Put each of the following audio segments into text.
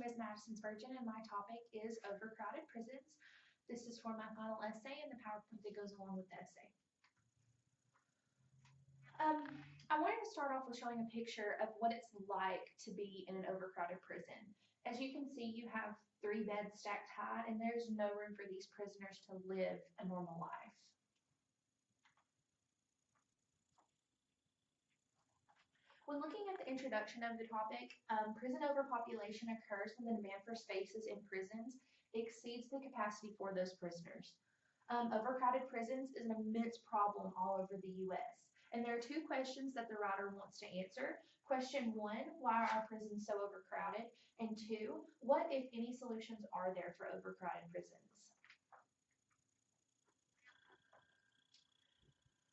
is Madison Spurgeon, and my topic is overcrowded prisons. This is for my final essay and the PowerPoint that goes along with the essay. I wanted to start off with showing a picture of what it's like to be in an overcrowded prison. As you can see, you have 3 beds stacked high, and there's no room for these prisoners to live a normal life. When looking at the introduction of the topic, prison overpopulation occurs when the demand for spaces in prisons exceeds the capacity for those prisoners. Overcrowded prisons is an immense problem all over the U.S. And there are 2 questions that the writer wants to answer. Question 1, why are our prisons so overcrowded? And 2, what, if any, solutions are there for overcrowded prisons?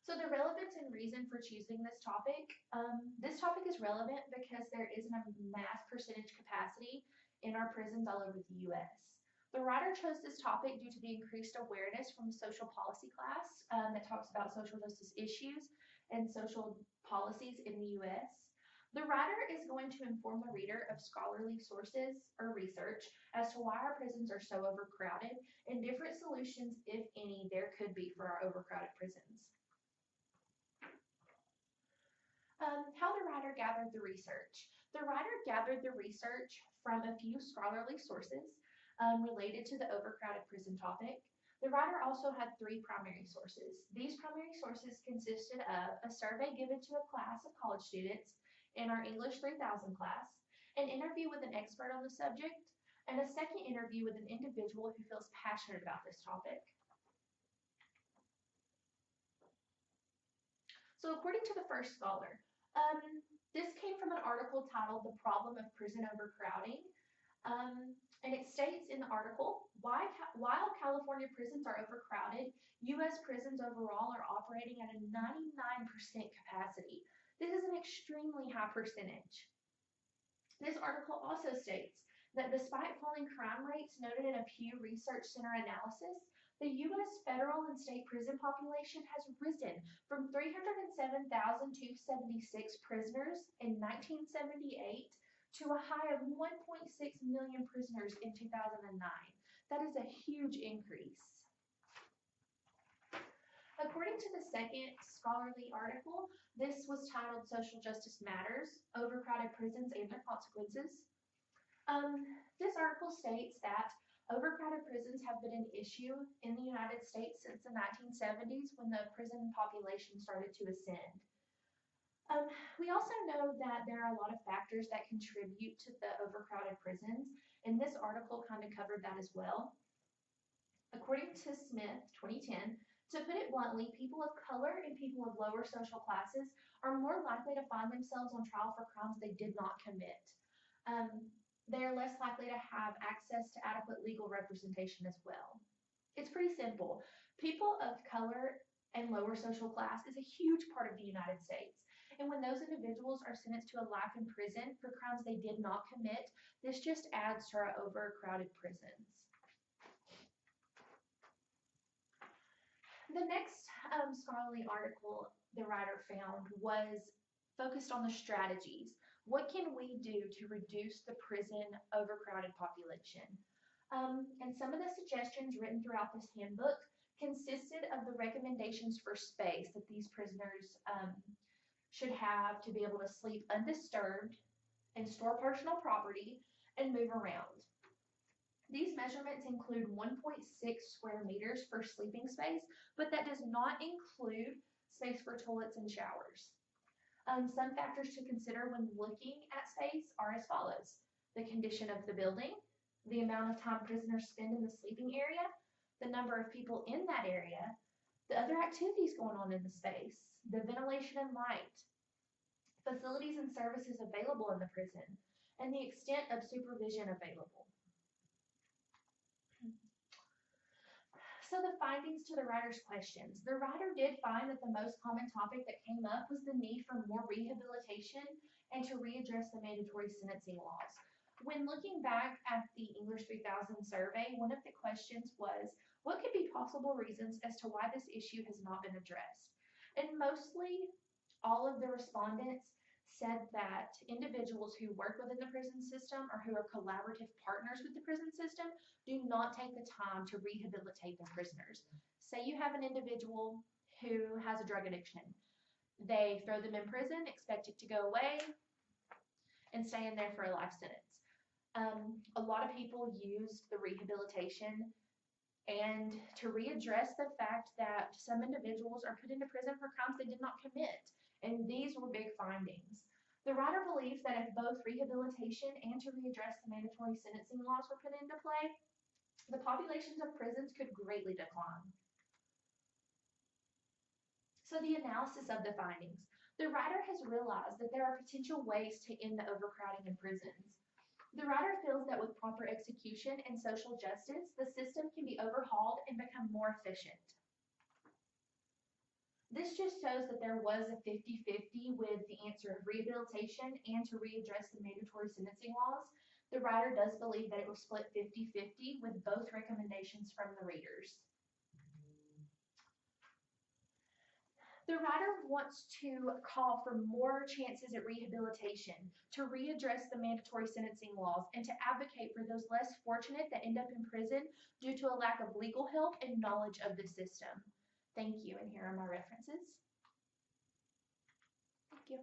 So the relevance and reason for choosing this topic is relevant because there isn't a mass percentage capacity in our prisons all over the U.S. The writer chose this topic due to the increased awareness from the social policy class that talks about social justice issues and social policies in the U.S. The writer is going to inform the reader of scholarly sources or research as to why our prisons are so overcrowded and different solutions, if any, there could be for our overcrowded prisons. How the writer gathered the research. The writer gathered the research from a few scholarly sources related to the overcrowded prison topic. The writer also had 3 primary sources. These primary sources consisted of a survey given to a class of college students in our English 3000 class, an interview with an expert on the subject, and a second interview with an individual who feels passionate about this topic. So according to the first scholar, this came from an article titled The Problem of Prison Overcrowding. And it states in the article, while California prisons are overcrowded, U.S. prisons overall are operating at a 99% capacity. This is an extremely high percentage. This article also states that despite falling crime rates noted in a Pew Research Center analysis, the U.S. federal and state prison population has risen from 307,276 prisoners in 1978 to a high of 1.6 million prisoners in 2009. That is a huge increase. According to the second scholarly article, this was titled Social Justice Matters, Overcrowded Prisons and Their Consequences. This article states that overcrowded prisons have been an issue in the United States since the 1970s when the prison population started to ascend. We also know that there are a lot of factors that contribute to the overcrowded prisons, and this article kind of covered that as well. According to Smith, 2010, to put it bluntly, people of color and people of lower social classes are more likely to find themselves on trial for crimes they did not commit. They are less likely to have access to adequate legal representation as well. It's pretty simple. People of color and lower social class is a huge part of the United States. And when those individuals are sentenced to a life in prison for crimes they did not commit, this just adds to our overcrowded prisons. The next scholarly article the writer found was focused on the strategies. What can we do to reduce the prison overcrowded population? And some of the suggestions written throughout this handbook consisted of the recommendations for space that these prisoners should have to be able to sleep undisturbed and store personal property and move around. These measurements include 1.6 square meters for sleeping space, but that does not include space for toilets and showers. Some factors to consider when looking at space are as follows: the condition of the building, the amount of time prisoners spend in the sleeping area, the number of people in that area, the other activities going on in the space, the ventilation and light, facilities and services available in the prison, and the extent of supervision available. So the findings to the writer's questions. The writer did find that the most common topic that came up was the need for more rehabilitation and to readdress the mandatory sentencing laws. When looking back at the English 3000 survey, one of the questions was, what could be possible reasons as to why this issue has not been addressed? And mostly all of the respondents said that individuals who work within the prison system or who are collaborative partners with the prison system do not take the time to rehabilitate their prisoners. Say you have an individual who has a drug addiction. They throw them in prison, expect it to go away, and stay in there for a life sentence. A lot of people use the rehabilitation and to readdress the fact that some individuals are put into prison for crimes they did not commit. And these were big findings. The writer believes that if both rehabilitation and to readdress the mandatory sentencing laws were put into play, the populations of prisons could greatly decline. So the analysis of the findings. The writer has realized that there are potential ways to end the overcrowding in prisons. The writer feels that with proper execution and social justice, the system can be overhauled and become more efficient. This just shows that there was a 50-50 with the answer of rehabilitation and to readdress the mandatory sentencing laws. The writer does believe that it was split 50-50 with both recommendations from the readers. The writer wants to call for more chances at rehabilitation, to readdress the mandatory sentencing laws, and to advocate for those less fortunate that end up in prison due to a lack of legal help and knowledge of the system. Thank you, and here are my references. Thank you.